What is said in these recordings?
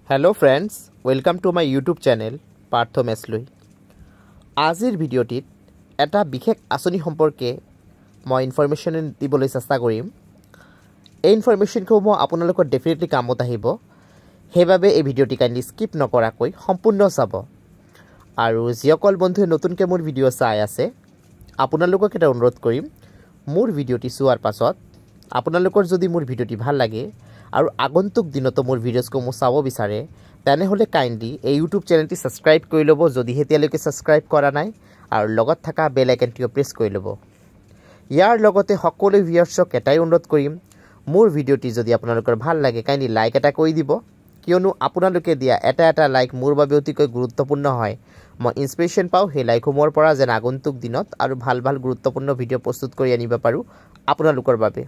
Hello friends welcome to my YouTube channel Parth Mesloi. आजिर भिडिओटित एटा विशेष आँचनी सम्पर्के मैं इनफरमेशन दिबले चेष्टा करिम। এই इनफरमेशनखौ आपनालोকৰ डेफिनेटली कामत आहिब, हेबाबे এই ভিডিওটি काइन्डली स्किप नकराকৈ सम्पूर्ण चाब। আৰু যিসকল বন্ধুৱে নতুনকৈ মোৰ ভিডিও চাই আছে আপোনালোকক এটা অনুৰোধ কৰিম, মোৰ ভিডিওটি চোৱাৰ পাছত আপোনালোকৰ যদি মোৰ ভিডিওটি ভাল লাগে আৰু আগন্তুক দিনতো মোৰ ভিডিওছসমূহ চাব বিচাৰে তেনেহলে কাইন্ডলি এই ইউটিউব চেনেলটি সাবস্ক্ৰাইব কৰি লব যদি হেতিয়ালৈকে সাবস্ক্ৰাইব কৰা নাই, আৰু লগত থকা বেল আইকনটি প্ৰেছ কৰি লব। ইয়াৰ লগতে সকলো ভিউয়াৰ্ছক এটাই অনুৰোধ কৰিম, মোৰ ভিডিওটি যদি আপোনালোকৰ ভাল লাগে কাইন্ডলি লাইক এটা কৰি দিব, কিয়নো আপোনালোকে দিয়া এটা লাইক মোৰ বাবে অতিকৈ গুৰুত্বপূৰ্ণ হয়। মই ইনস্পিৰেশন পাও সেই লাইকসমূহৰ পৰা যেন আগন্তুক দিনত আৰু ভাল গুৰুত্বপূৰ্ণ ভিডিও প্ৰস্তুত কৰি আনিব পাৰো আপোনালোকৰ বাবে।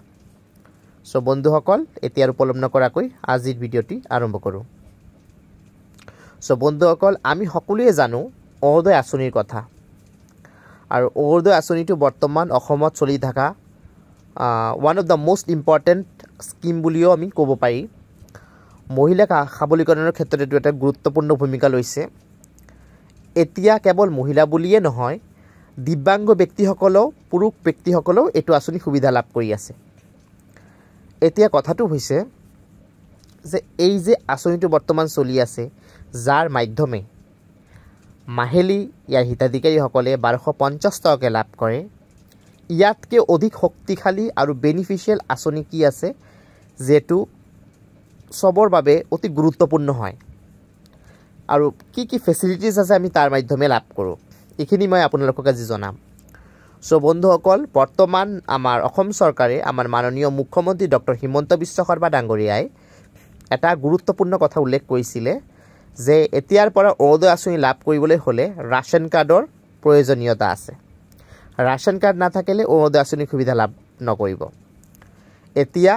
সো বন্ধুসকল এতিয়া আৰু পলম নকৰাকৈ আজিৰ ভিডিওটি আৰম্ভ কৰোঁ। সো বন্ধুসকল আমি সকলোৱে জানো অৰুণোদয় আঁচনিৰ কথা, আৰু অৰুণোদয় আঁচনিটো বৰ্তমান অসমত চলি থকা one of the most important scheme বুলিও আমি ক'ব পাৰি। মহিলাক সবলীকৰণৰ ক্ষেত্ৰত এইটো এটা গুৰুত্বপূৰ্ণ ভূমিকা লৈছে। এতিয়া কেৱল মহিলা বুলিয়ে নহয়, দিব্যাংগ ব্যক্তিসকলেও পুৰুষ ব্যক্তিসকলেও এইটো আঁচনি সুবিধা লাভ কৰি আছে। এতিয়া কথাটো হৈছে যে এই যে আঁচনিটো বৰ্তমান চলি আছে, যাৰ মাধ্যমে মাহেলী ইয়াৰ হিতাধিকাৰীসকলে 1250 টকাকৈ লাভ কৰে, ইয়াতকৈ অধিক শক্তিশালী আৰু বেনিফিচিয়েল আঁচনি কি আছে যেটো সবৰ বাবে অতি গুৰুত্বপূৰ্ণ হয়, আৰু কি ফেচিলিটিজ আছে আমি তাৰ মাধ্যমে লাভ কৰোঁ, এইখিনি মই আপোনালোকক আজি জনাম। সো বন্ধুসকল বৰ্তমান আমাৰ অসম চৰকাৰে আমাৰ মাননীয় মুখ্যমন্ত্ৰী ডক্টৰ হিমন্ত বিশ্ব শৰ্মা ডাঙৰীয়াই এটা গুৰুত্বপূৰ্ণ কথা উল্লেখ কৰিছিলে যে এতিয়াৰ পৰা অৰুণোদয় আঁচনি লাভ কৰিবলৈ হ'লে ৰাশন কাৰ্ডৰ প্ৰয়োজনীয়তা আছে। ৰাশন কাৰ্ড নাথাকিলে অৰুণোদয় আঁচনিৰ সুবিধা লাভ নকৰিব। এতিয়া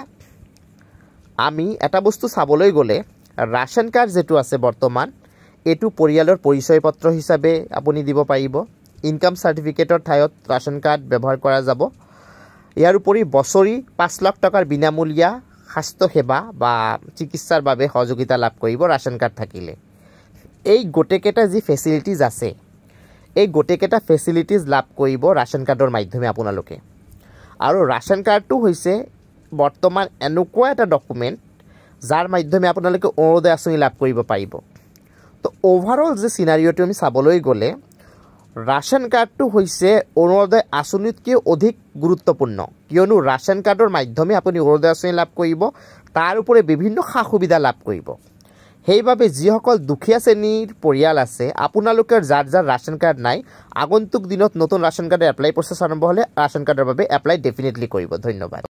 আমি এটা বস্তু চাবলৈ গ'লে ৰাশন কাৰ্ড যেটো আছে বৰ্তমান এইটো পৰিয়ালৰ পৰিচয় পত্ৰ হিচাপে আপুনি দিব পাৰিব। ইনকাম সাৰ্টিফিকেটৰ ঠাইত ৰাশন কাৰ্ড ব্যৱহাৰ কৰা যাব। ইয়াৰ উপৰি বছৰি 5 লাখ টকাৰ বিনামূলীয়া স্বাস্থ্য সেৱা বা চিকিৎসাৰ বাবে সহযোগিতা লাভ কৰিব ৰাশন কাৰ্ড থাকিলে। এই গোটেইকেইটা যি ফেচিলিটিজ আছে, এই গোটেইকেইটা ফেচিলিটিজ লাভ কৰিব ৰাশন কাৰ্ডৰ মাধ্যমে আপোনালোকে। আৰু ৰাশন কাৰ্ডটো হৈছে বৰ্তমান এনেকুৱা এটা ডকুমেণ্ট যাৰ মাধ্যমে আপোনালোকে অৰুণোদয় আঁচনি লাভ কৰিব পাৰিব। তো ওভাৰঅল যে চিনাৰিঅ'টো আমি চাবলৈ গ'লে ৰাশন কাৰ্ডটো হৈছে অৰুণোদয় আঁচনিতকৈ অধিক গুৰুত্বপূৰ্ণ, কিয়নো ৰাশন কাৰ্ডৰ মাধ্যমে আপুনি অৰুণোদয় আঁচনি লাভ কৰিব, তাৰ উপৰি বিভিন্ন সা সুবিধা লাভ কৰিব। সেইবাবে যিসকল দুখীয়া শ্ৰেণীৰ পৰিয়াল আছে আপোনালোকৰ যাৰ ৰাশন কাৰ্ড নাই, আগন্তুক দিনত নতুন ৰাশন কাৰ্ডৰ এপ্লাই প্ৰচেছ আৰম্ভ হ'লে ৰাশন কাৰ্ডৰ বাবে এপ্লাই ডেফিনেটলি কৰিব। ধন্যবাদ।